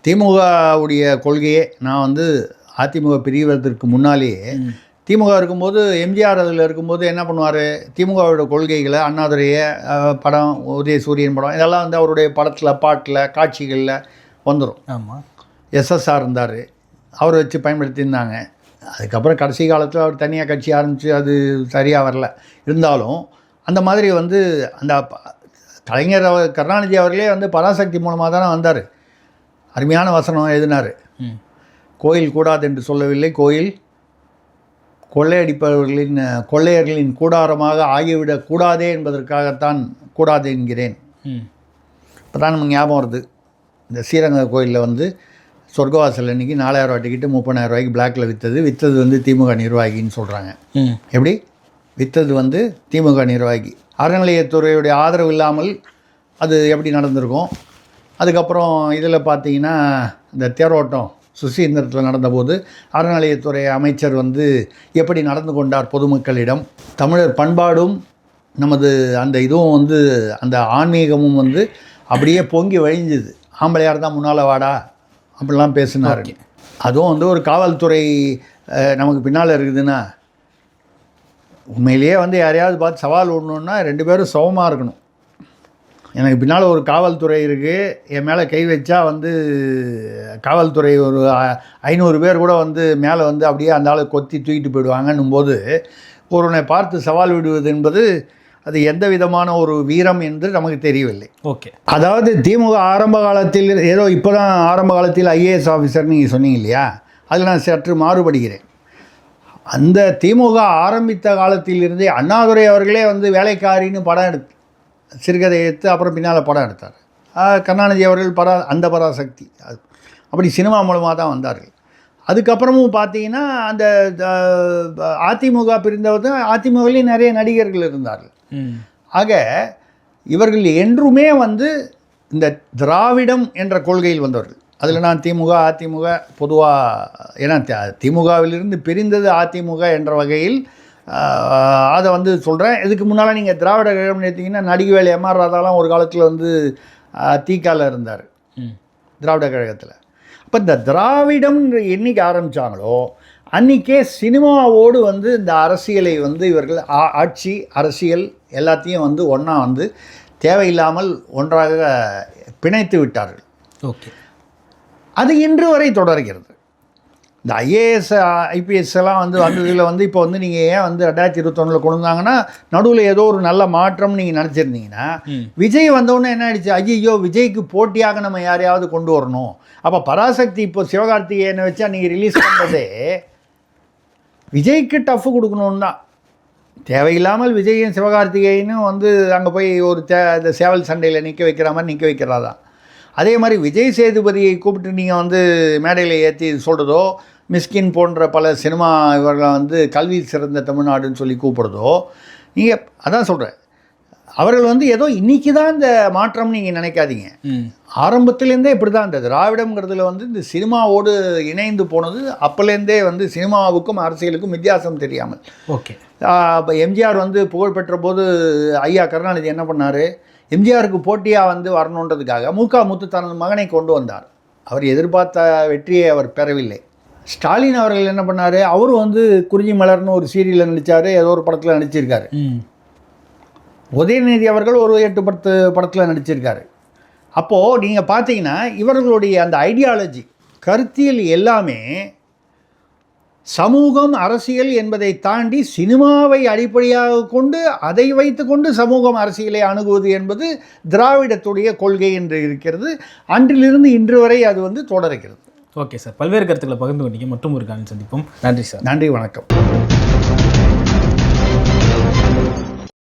திமுகவுடைய கொள்கையே, நான் வந்து அதிமுக பிரிவதற்கு முன்னாலேயே திமுக இருக்கும்போது எம்ஜிஆர் அதில் இருக்கும்போது என்ன பண்ணுவார், திமுகவோட கொள்கைகளை அண்ணாதுரையை படம், உதயசூரியன் படம், இதெல்லாம் வந்து அவருடைய படத்தில் பாட்டில் காட்சிகளில் வந்துடும். ஆமாம். எஸ்எஸ்ஆர் இருந்தார், அவரை வச்சு பயன்படுத்தியிருந்தாங்க. அதுக்கப்புறம் கடைசி காலத்தில் அவர் தனியாக கட்சி ஆரம்பித்து அது சரியாக வரல. இருந்தாலும் அந்த மாதிரி வந்து அந்த கலைஞர் கருணாநிதி அவர்களே வந்து பராசக்தி மூலமாக தானே வந்தார். அருமையான வசனம் எழுதினார். கோயில் கூடாது என்று சொல்லவில்லை, கோயில் கொள்ளையர்களின் கூடாரமாக ஆகிவிடக் கூடாதே என்பதற்காகத்தான் கூடாது என்கிறேன். இப்போ தான் நமக்கு ஞாபகம் வருது, இந்த ஸ்ரீரங்க கோயிலில் வந்து சொர்க்கவாசல் அன்றைக்கி 4000 ரூபா டிக்கெட்டு 30,000 ரூபாய்க்கு பிளாக்கில் விற்றது வந்து திமுக நிர்வாகின்னு சொல்கிறாங்க. எப்படி விற்றது வந்து திமுக நிர்வாகி. அறநிலையத்துறையுடைய ஆதரவு இல்லாமல் அது எப்படி நடந்திருக்கும். அதுக்கப்புறம் இதில் பார்த்தீங்கன்னா இந்த தேரோட்டம் சுசீந்திரத்தில் நடந்தபோது அறநிலையத்துறை அமைச்சர் வந்து எப்படி நடந்து கொண்டார் பொதுமக்களிடம். தமிழர் பண்பாடும் நமது அந்த இதுவும் வந்து அந்த ஆன்மீகமும் வந்து அப்படியே பொங்கி வழிஞ்சுது. ஆம்பளையார் தான் முன்னால் வாடா அப்படிலாம் பேசினார். அதுவும் வந்து ஒரு காவல்துறை நமக்கு பின்னால் இருக்குதுன்னா, உண்மையிலேயே வந்து யாரையாவது பார்த்து சவால் விடணுன்னா 2 பேரும் சமமாக இருக்கணும். எனக்கு பின்னால் ஒரு காவல்துறை இருக்குது, என் மேலே கை வச்சா வந்து காவல்துறை ஒரு 500 பேர் கூட வந்து மேலே வந்து அப்படியே அந்த ஆளை கொத்தி தூக்கிட்டு போயிடுவாங்கன்னும் போது ஒருவனை பார்த்து சவால் விடுவது என்பது அது எந்த விதமான ஒரு வீரம் என்று நமக்கு தெரியவில்லை. ஓகே. அதாவது திமுக ஆரம்ப காலத்தில் ஏதோ இப்போ தான் ஆரம்ப காலத்தில் ஐஏஎஸ் ஆஃபீஸர் நீங்கள் சொன்னீங்க இல்லையா, அதில் நான் சற்று மாறுபடுகிறேன். அந்த திமுக ஆரம்பித்த காலத்திலிருந்தே அண்ணாதுரை அவர்களே வந்து வேலைக்காரின்னு படம் எடுத்து சிறுகதை எடுத்து அப்புறம் பின்னால் படம் எடுத்தார். கருணாநிதி அவர்கள் அந்த பராசக்தி அப்படி சினிமா மூலமாக தான் வந்தார்கள். அதுக்கப்புறமும் பார்த்தீங்கன்னா அந்த அதிமுக பிரிந்தவர் அதிமுகவிலேயும் நிறைய நடிகர்கள் இருந்தார்கள். ஆக இவர்கள் என்றுமே வந்து இந்த திராவிடம் என்ற கொள்கையில் வந்தவர்கள். அதில் நான் திமுக அதிமுக பொதுவாக, ஏன்னா திமுகவிலிருந்து பிரிந்தது அதிமுக என்ற வகையில் அதை வந்து சொல்கிறேன். இதுக்கு முன்னால் நீங்கள் திராவிட கழகம் எடுத்திங்கன்னா நடிகை வேலை எம்ஆர் ராதாலாம் ஒரு காலத்தில் வந்து தீக்காவில் இருந்தார் திராவிட கழகத்தில். அப்போ இந்த திராவிடம் என்னைக்கு ஆரம்பித்தாங்களோ அன்றைக்கே சினிமாவோடு வந்து இந்த அரசியலை வந்து இவர்கள் ஆட்சி அரசியல் எல்லாத்தையும் வந்து ஒன்றா வந்து தேவையில்லாமல் ஒன்றாக பிணைத்து விட்டார்கள். ஓகே. அது இன்று வரை தொடர்கிறது. இந்த ஐஏஎஸ் ஐபிஎஸ் எல்லாம் வந்து வந்ததில் வந்து இப்போ வந்து நீங்கள் ஏன் வந்து 2021 கொண்டு வந்தாங்கன்னா நடுவில் ஏதோ ஒரு நல்ல மாற்றம் நீங்கள் நினச்சிருந்தீங்கன்னா, விஜய் வந்தோடனே என்ன ஆயிடுச்சு, ஐயோ விஜய்க்கு போட்டியாக நம்ம யாரையாவது கொண்டு வரணும். அப்போ பராசக்தி இப்போ சிவகார்த்திகேயனை வச்சா நீங்கள் ரிலீஸ் பண்ணுறதே விஜய்க்கு டஃப் கொடுக்கணுன்னு தான். தேவையில்லாமல் விஜயும் சிவகார்த்திகேயனும் வந்து அங்கே போய் ஒரு இந்த சேவல் சண்டையில் நிற்க வைக்கிற மாதிரி நிற்க வைக்கிறதா. அதே மாதிரி விஜய் சேதுபதியை கூப்பிட்டு நீங்கள் வந்து மேடையில் ஏற்றி சொல்கிறதோ, மிஸ்கின் போன்ற பல சினிமா இவர்களை வந்து கல்வி சிறந்த தமிழ்நாடுன்னு சொல்லி கூப்பிட்றதோ, நீங்கள் அதான் சொல்கிறேன். அவர்கள் வந்து ஏதோ இன்னைக்கு தான் இந்த மாற்றம் நீங்கள் நினைக்காதீங்க. ஆரம்பத்திலேருந்தே இப்படி தான். இந்த திராவிடம்ங்கிறதுல வந்து இந்த சினிமாவோடு இணைந்து போனது அப்போலேருந்தே வந்து சினிமாவுக்கும் அரசியலுக்கும் வித்தியாசம் தெரியாமல். ஓகே. இப்போ எம்ஜிஆர் வந்து புகழ்பெற்ற போது ஐயா கருணாநிதி என்ன பண்ணார், எம்ஜிஆருக்கு போட்டியாக வந்து வரணுன்றதுக்காக முத்து தனது மகனை கொண்டு வந்தார். அவர் எதிர்பார்த்த வெற்றியை அவர் பெறவில்லை. ஸ்டாலின் அவர்கள் என்ன பண்ணார், அவரும் வந்து குறிஞ்சி மலர்னு ஒரு சீரியலில் நடித்தார், ஏதோ ஒரு படத்தில் நடிச்சிருக்காரு. உதயநிதி அவர்கள் ஒரு 8-10 படத்தில் நடிச்சிருக்காரு. அப்போது நீங்கள் பார்த்தீங்கன்னா இவர்களுடைய அந்த ஐடியாலஜி கருத்தியல் எல்லாமே சமூகம் அரசியல் என்பதை தாண்டி சினிமாவை அடிப்படையாக கொண்டு அதை வைத்து கொண்டு சமூகம் அரசியலை அணுகுவது என்பது திராவிடத்துடைய கொள்கை என்று இருக்கிறது. அன்றிலிருந்து இன்று வரை அது வந்து தொடர்கிறது. ஓகே சார், பல்வேறு கருத்துக்களை பகிர்ந்து கொண்டீங்க. மற்றும் ஒரு காணொளியில் சந்திப்போம். நன்றி சார். நன்றி, வணக்கம்.